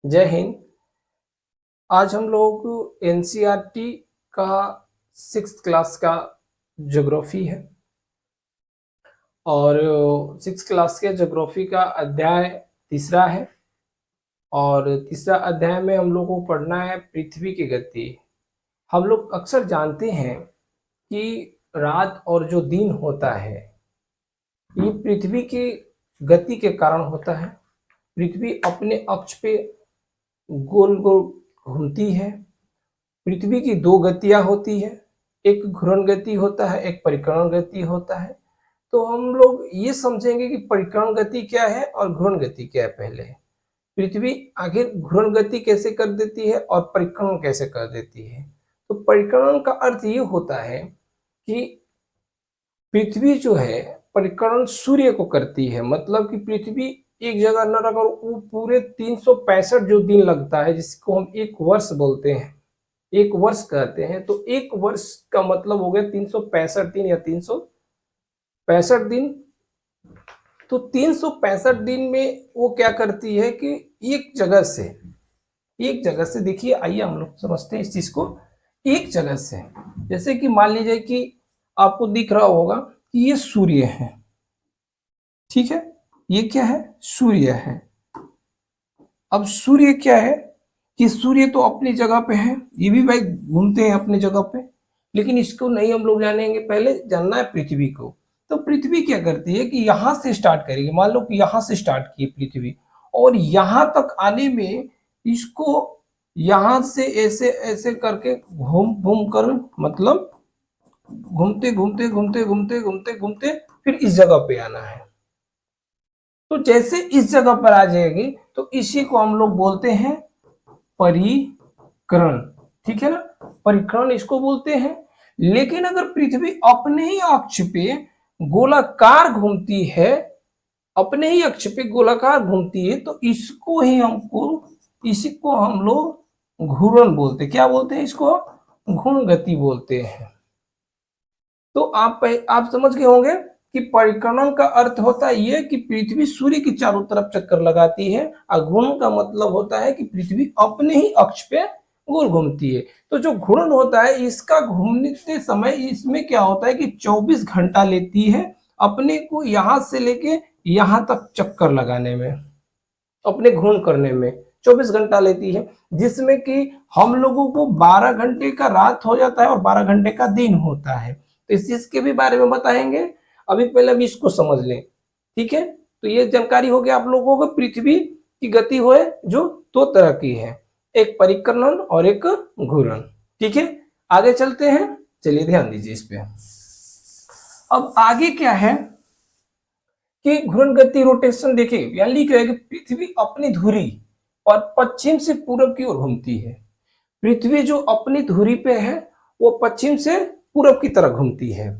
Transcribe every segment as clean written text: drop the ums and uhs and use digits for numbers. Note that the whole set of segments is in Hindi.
जय हिंद। आज हम लोग एनसीईआरटी का 6th क्लास का ज्योग्राफी है और 6th क्लास के ज्योग्राफी का अध्याय तीसरा है और तीसरा अध्याय में हम लोग को पढ़ना है पृथ्वी की गति। हम लोग अक्सर जानते हैं कि रात और जो दिन होता है ये पृथ्वी की गति के कारण होता है। पृथ्वी अपने अक्ष पे गोल गोल घूमती है। पृथ्वी की दो गतियां होती है, एक घूर्णन गति होता है, एक परिक्रमा गति होता है। तो हम लोग ये समझेंगे कि परिक्रमा गति क्या है और घूर्णन गति क्या है। पहले पृथ्वी आखिर घूर्णन गति कैसे कर देती है और परिक्रमण कैसे कर देती है। तो परिक्रमण का अर्थ ये होता है कि पृथ्वी जो है परिक्रमण सूर्य को करती है, मतलब कि पृथ्वी एक जगह न रहकर वो पूरे 365 जो दिन लगता है, जिसको हम एक वर्ष बोलते हैं, एक वर्ष कहते हैं। तो एक वर्ष का मतलब हो गया 365 दिन या 365 दिन। तो 365 दिन में वो क्या करती है कि एक जगह से देखिए, आइए हम लोग समझते हैं इस चीज को। एक जगह से, जैसे कि मान लीजिए कि आपको दिख रहा होगा कि ये सूर्य है, ठीक है, ये क्या है, सूर्य है। अब सूर्य क्या है कि सूर्य तो अपनी जगह पे है, ये भी भाई घूमते हैं अपनी जगह पे, लेकिन इसको नहीं हम लोग जानेंगे, पहले जानना है पृथ्वी को। तो पृथ्वी क्या करती है कि यहां से स्टार्ट करेगी, मान लो कि यहां से स्टार्ट की पृथ्वी और यहां तक आने में इसको यहां से ऐसे ऐसे करके घूम घूम कर, मतलब घूमते घूमते घूमते घूमते घूमते घूमते फिर इस जगह पे आना है। तो जैसे इस जगह पर आ जाएगी तो इसी को हम लोग बोलते हैं परिकरण, ठीक है ना, परिकरण इसको बोलते हैं। लेकिन अगर पृथ्वी अपने ही अक्ष पे गोलाकार घूमती है, अपने ही अक्ष पे गोलाकार घूमती है, तो इसी को हम लोग घूर्णन बोलते हैं। क्या बोलते हैं इसको? घूर्णन गति बोलते हैं। तो आप समझ गए होंगे कि परिक्रमण का अर्थ होता है ये कि पृथ्वी सूर्य की चारों तरफ चक्कर लगाती है, और घूर्णन का मतलब होता है कि पृथ्वी अपने ही अक्ष पे गोल घूमती है। तो जो घूर्णन होता है इसका घूमने समय इसमें क्या होता है कि 24 घंटा लेती है अपने को यहां से लेके यहां तक चक्कर लगाने में, अपने घूर्णन करने में 24 घंटा लेती है, जिसमें कि हम लोगों को 12 घंटे का रात हो जाता है और 12 घंटे का दिन होता है। तो इस चीज के भी बारे में बताएंगे। अभी पहले हम इसको समझ लें, ठीक है। तो ये जानकारी हो गया आप लोगों को, पृथ्वी की गति हो जो दो तरह की है, एक परिक्रमण और एक घूर्णन, ठीक है। आगे चलते हैं, चलिए ध्यान दीजिए इस पे। अब आगे क्या है कि घूर्णन गति रोटेशन, देखिए यहाँ लिख रहे हैं कि पृथ्वी अपनी धुरी और पश्चिम से पूरब की ओर घूमती है। पृथ्वी जो अपनी धुरी पे है वो पश्चिम से पूरब की तरफ घूमती है,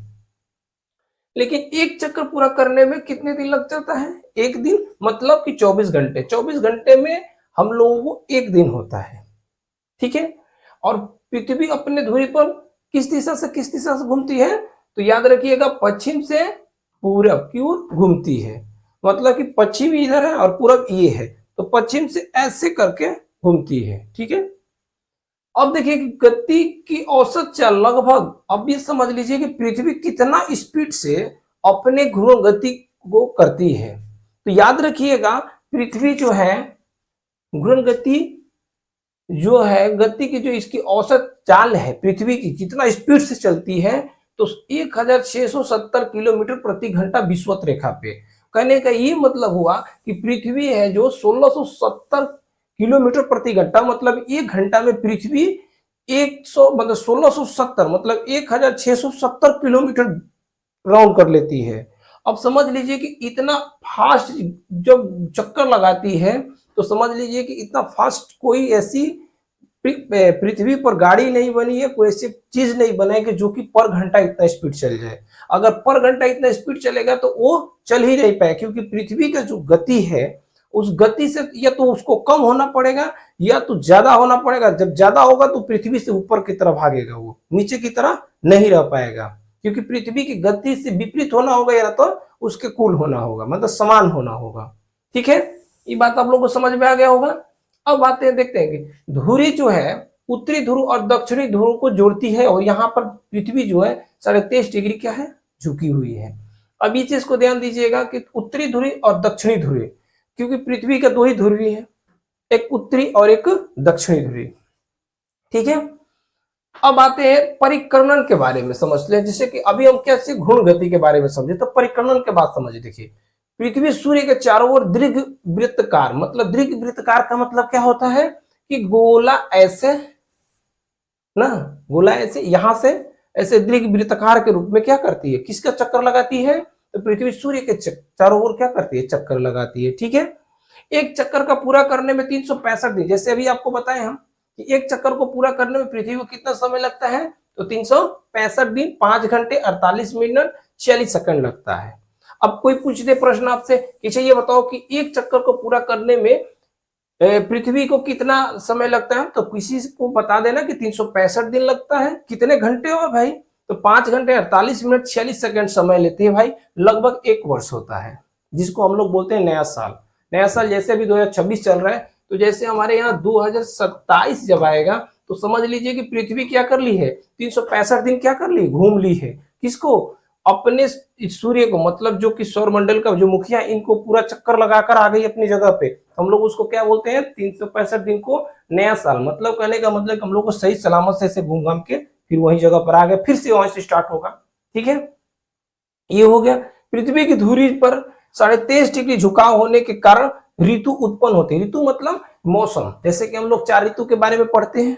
लेकिन एक चक्कर पूरा करने में कितने दिन लग जाता है? एक दिन, मतलब कि 24 घंटे। 24 घंटे में हम लोगों को एक दिन होता है, ठीक है। और पृथ्वी अपने धुरी पर किस दिशा से किस दिशा से घूमती है? तो याद रखिएगा, पश्चिम से पूरब की ओर घूमती है, मतलब कि पश्चिम इधर है और पूरब ये है, तो पश्चिम से ऐसे करके घूमती है, ठीक है। अब देखिए कि गति की औसत चाल लगभग, अब ये समझ लीजिए कि पृथ्वी कितना स्पीड से अपने घूर्णन गति को करती है। तो याद रखिएगा, पृथ्वी जो है घूर्णन गति जो है, गति की जो इसकी औसत चाल है पृथ्वी की, कितना स्पीड से चलती है, तो 1670 किलोमीटर प्रति घंटा विषुवत रेखा पे। कहने का ये मतलब हुआ कि पृथ्वी है जो 1670 किलोमीटर प्रति घंटा, मतलब एक घंटा में पृथ्वी 100 मतलब 1670 मतलब 1670 किलोमीटर राउंड कर लेती है। अब समझ लीजिए कि इतना फास्ट जब चक्कर लगाती है, तो समझ लीजिए कि इतना फास्ट कोई ऐसी पृथ्वी पर गाड़ी नहीं बनी है, कोई ऐसी चीज नहीं बनाई कि जो कि पर घंटा इतना स्पीड चल जाए। अगर पर घंटा इतना स्पीड चलेगा तो वो चल ही नहीं पाए, क्योंकि पृथ्वी का जो गति है उस गति से या तो उसको कम होना पड़ेगा या तो ज्यादा होना पड़ेगा। जब ज्यादा होगा तो पृथ्वी से ऊपर की तरफ भागेगा, वो नीचे की तरह नहीं रह पाएगा, क्योंकि पृथ्वी की गति से विपरीत होना होगा या तो उसके कुल होना होगा, मतलब समान होना होगा, ठीक है। ये बात आप लोगों को समझ में आ गया होगा। अब आते हैं, देखते हैं कि धुरी जो है उत्तरी ध्रुव और दक्षिणी ध्रुव को जोड़ती है, और यहाँ पर पृथ्वी जो है 23.5 डिग्री क्या है, झुकी हुई है। अब इस चीज को ध्यान दीजिएगा कि उत्तरी ध्रुवी और दक्षिणी ध्रुवी, क्योंकि पृथ्वी का दो ही ध्रुवी है, एक उत्तरी और एक दक्षिणी ध्रुवी, ठीक है। अब आते हैं परिक्रमण के बारे में समझ ले, जैसे कि अभी हम कैसे घूर्ण गति के बारे में समझे, तो परिक्रमण के बाद समझिए। देखिए, पृथ्वी सूर्य के चारों ओर दीर्घ वृत्तकार, मतलब दीर्घ वृत्तकार का मतलब क्या होता है कि गोला ऐसे ना, गोला ऐसे यहां से ऐसे दीर्घ वृत्तकार के रूप में क्या करती है, किसका चक्कर लगाती है, तो पृथ्वी सूर्य के चारों ओर क्या करती है, चक्कर लगाती है, ठीक है। एक चक्कर का पूरा करने में 365 दिन, जैसे अभी आपको बताए हम कि एक चक्कर को पूरा करने में पृथ्वी को कितना समय लगता है, तो 365 दिन 5 घंटे 48 मिनट 46 सेकंड लगता है। अब कोई पूछ दे प्रश्न आपसे कि ये बताओ कि एक चक्कर को पूरा करने में पृथ्वी को कितना समय लगता है, तो किसी को बता देना कि 365 दिन लगता है। कितने घंटे हो भाई, तो 5 घंटे 48 मिनट 46 सेकंड समय लेते हैं भाई, लगभग 1 वर्ष होता है, जिसको हम लोग बोलते हैं नया साल। नया साल जैसे अभी 2026 चल रहा है, तो जैसे हमारे यहाँ 2027 जब आएगा, तो समझ लीजिए कि पृथ्वी क्या कर ली है, 365 दिन क्या कर ली, घूम ली है। किसको, अपने सूर्य को, मतलब जो कि सौर मंडल का जो मुखिया, इनको पूरा चक्कर लगाकर आ गई अपनी जगह पे। हम लोग उसको क्या बोलते हैं, 365 दिन को नया साल, मतलब कहने का मतलब हम लोग को सही सलामत से घूम घाम के फिर वही जगह पर आ गए, फिर से वहां से स्टार्ट होगा, ठीक है। ये हो गया। पृथ्वी की धुरी पर 23.5 डिग्री झुकाव होने के कारण ऋतु उत्पन्न होते हैं। ऋतु मतलब मौसम, जैसे कि हम लोग 4 ऋतु के बारे में पढ़ते हैं,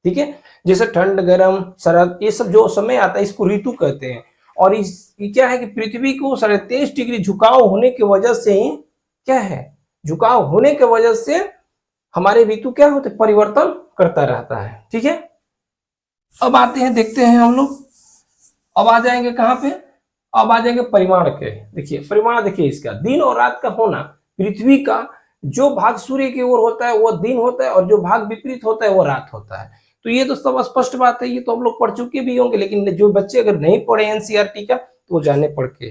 ठीक है, जैसे ठंड, गर्म, शरद, ये सब जो समय आता है इसको ऋतु कहते हैं। और ये क्या है कि पृथ्वी को 23.5 डिग्री झुकाव होने की वजह से ही क्या है, झुकाव होने की वजह से हमारे ऋतु क्या होते, परिवर्तन करता रहता है, ठीक है। अब आते हैं, देखते हैं हम लोग, अब आ जाएंगे कहां पे, अब आ जाएंगे परिमाण के। देखिए परिमाण, देखिए इसका दिन और रात का होना, पृथ्वी का जो भाग सूर्य की ओर होता है वो दिन होता है, और जो भाग विपरीत होता है वो रात होता है। तो ये तो सब स्पष्ट बात है, ये तो हम लोग पढ़ चुके भी होंगे, लेकिन जो बच्चे अगर नहीं पढ़े एनसीईआरटी का, तो वो जाने पढ़ के